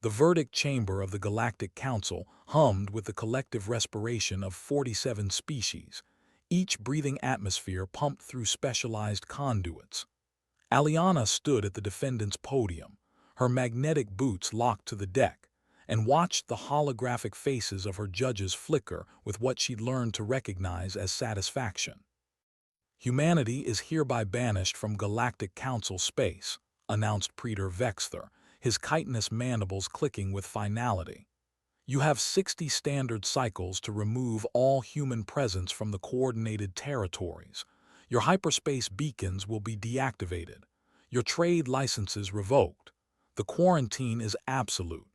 The verdict chamber of the Galactic Council hummed with the collective respiration of 47 species, each breathing atmosphere pumped through specialized conduits. Aliana stood at the defendant's podium, her magnetic boots locked to the deck, and watched the holographic faces of her judges flicker with what she'd learned to recognize as satisfaction. Humanity is hereby banished from Galactic Council space, announced Praetor Vexther, his chitinous mandibles clicking with finality. You have 60 standard cycles to remove all human presence from the coordinated territories. Your hyperspace beacons will be deactivated. Your trade licenses revoked. The quarantine is absolute.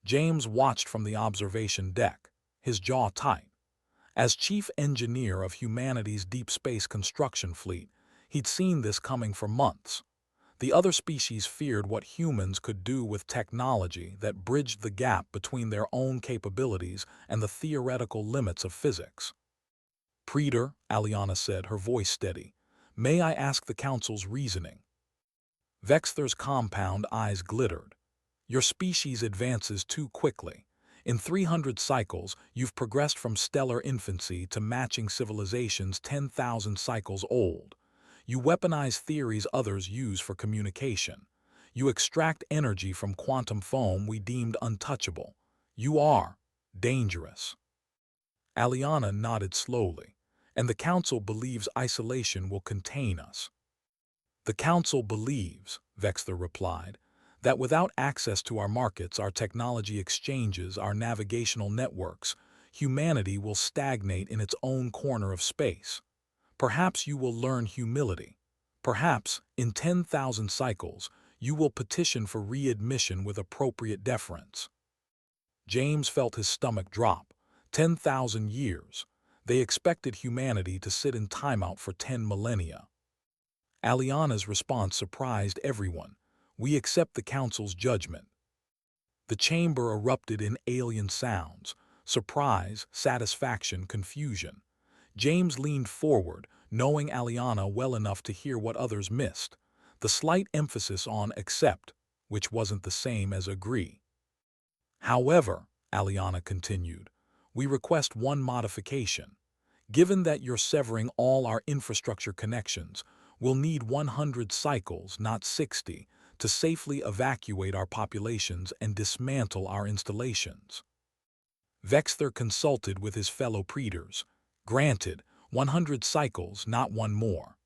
James watched from the observation deck, his jaw tight. As chief engineer of humanity's deep space construction fleet, he'd seen this coming for months. The other species feared what humans could do with technology that bridged the gap between their own capabilities and the theoretical limits of physics. Praetor, Aliana said, her voice steady, may I ask the Council's reasoning? Vexther's compound eyes glittered. Your species advances too quickly. In 300 cycles, you've progressed from stellar infancy to matching civilizations 10,000 cycles old. You weaponize theories others use for communication. You extract energy from quantum foam we deemed untouchable. You are dangerous. Aliana nodded slowly, and the Council believes isolation will contain us. The Council believes, Vexther replied, that without access to our markets, our technology exchanges, our navigational networks, humanity will stagnate in its own corner of space. Perhaps you will learn humility. Perhaps, in 10,000 cycles, you will petition for readmission with appropriate deference. James felt his stomach drop. 10,000 years. They expected humanity to sit in timeout for 10 millennia. Aliana's response surprised everyone. We accept the Council's judgment. The chamber erupted in alien sounds, surprise, satisfaction, confusion. James leaned forward, knowing Aliana well enough to hear what others missed, the slight emphasis on accept, which wasn't the same as agree. However, Aliana continued, we request one modification. Given that you're severing all our infrastructure connections, we'll need 100 cycles, not 60, to safely evacuate our populations and dismantle our installations. Vexther consulted with his fellow praetors. Granted, 100 cycles, not one more.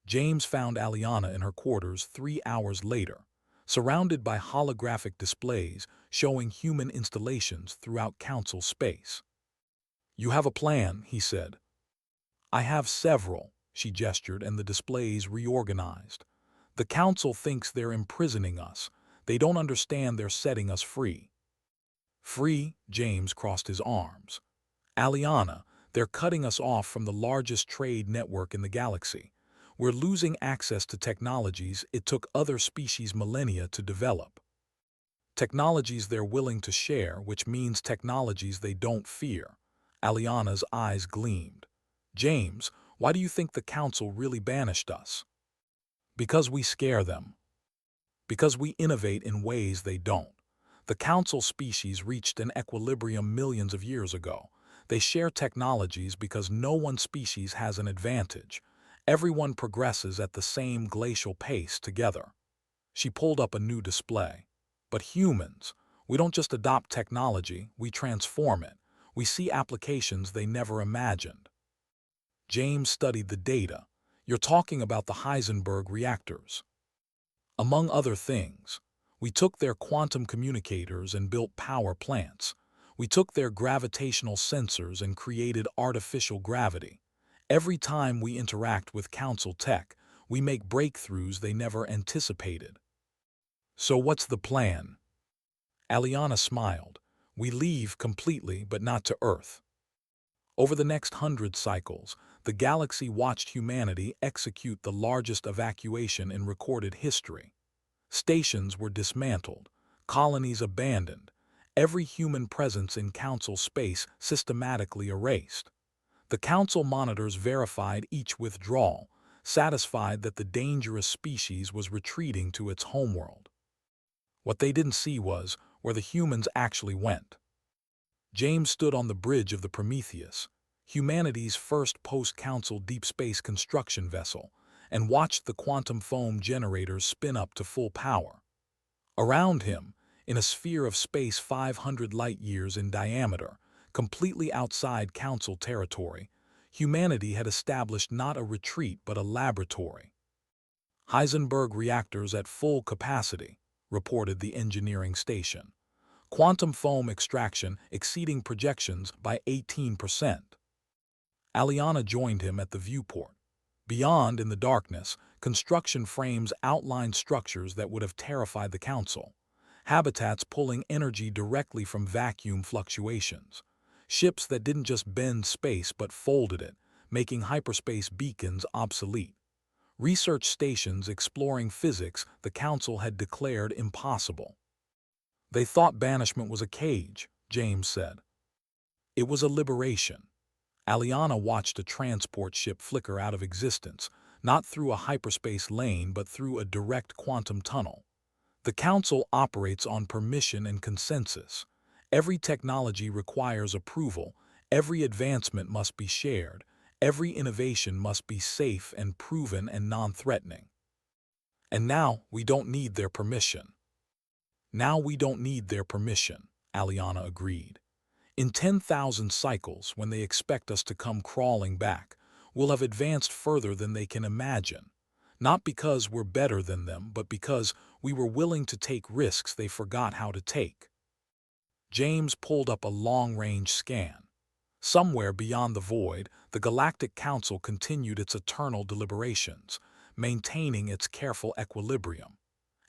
James found Aliana in her quarters 3 hours later, surrounded by holographic displays showing human installations throughout Council space. You have a plan, he said. I have several, she gestured, and the displays reorganized. The Council thinks they're imprisoning us. They don't understand they're setting us free. Free? James crossed his arms. Aliana, they're cutting us off from the largest trade network in the galaxy. We're losing access to technologies it took other species millennia to develop. Technologies they're willing to share, which means technologies they don't fear. Aliana's eyes gleamed. James, why do you think the Council really banished us? Because we scare them. Because we innovate in ways they don't. The Council species reached an equilibrium millions of years ago. They share technologies because no one species has an advantage. Everyone progresses at the same glacial pace together. She pulled up a new display. But humans, we don't just adopt technology, we transform it. We see applications they never imagined. James studied the data. You're talking about the Heisenberg reactors. Among other things, we took their quantum communicators and built power plants. We took their gravitational sensors and created artificial gravity. Every time we interact with Council tech, we make breakthroughs they never anticipated. So what's the plan? Aliana smiled. We leave completely, but not to Earth. Over the next 100 cycles, the galaxy watched humanity execute the largest evacuation in recorded history. Stations were dismantled, colonies abandoned, every human presence in Council space systematically erased. The Council monitors verified each withdrawal, satisfied that the dangerous species was retreating to its homeworld. What they didn't see was where the humans actually went. James stood on the bridge of the Prometheus, humanity's first post-council deep space construction vessel, and watched the quantum foam generators spin up to full power. Around him, in a sphere of space 500 light-years in diameter, completely outside council territory, humanity had established not a retreat but a laboratory. Heisenberg reactors at full capacity, reported the engineering station. Quantum foam extraction exceeding projections by 18%. Aliana joined him at the viewport. Beyond, in the darkness, construction frames outlined structures that would have terrified the council. Habitats pulling energy directly from vacuum fluctuations. Ships that didn't just bend space but folded it, making hyperspace beacons obsolete. Research stations exploring physics the council had declared impossible. They thought Banishment was a cage, James said. It was a liberation. Aliana watched a transport ship flicker out of existence, not through a hyperspace lane but through a direct quantum tunnel. The Council operates on permission and consensus. Every technology requires approval, every advancement must be shared, every innovation must be safe and proven and non-threatening. And now we don't need their permission. Now we don't need their permission, Aliana agreed. In 10,000 cycles, when they expect us to come crawling back, we'll have advanced further than they can imagine. Not because we're better than them, but because we were willing to take risks they forgot how to take. James pulled up a long-range scan. Somewhere beyond the void, the Galactic Council continued its eternal deliberations, maintaining its careful equilibrium.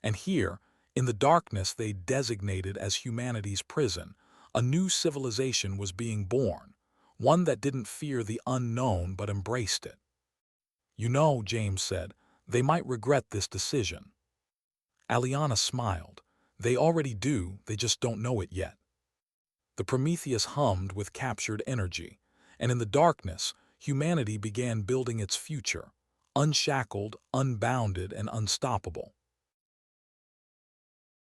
And here, in the darkness they designated as humanity's prison, a new civilization was being born, one that didn't fear the unknown but embraced it. You know, James said, they might regret this decision. Aliana smiled. They already do, they just don't know it yet. The Prometheus hummed with captured energy, and in the darkness, humanity began building its future, unshackled, unbounded, and unstoppable.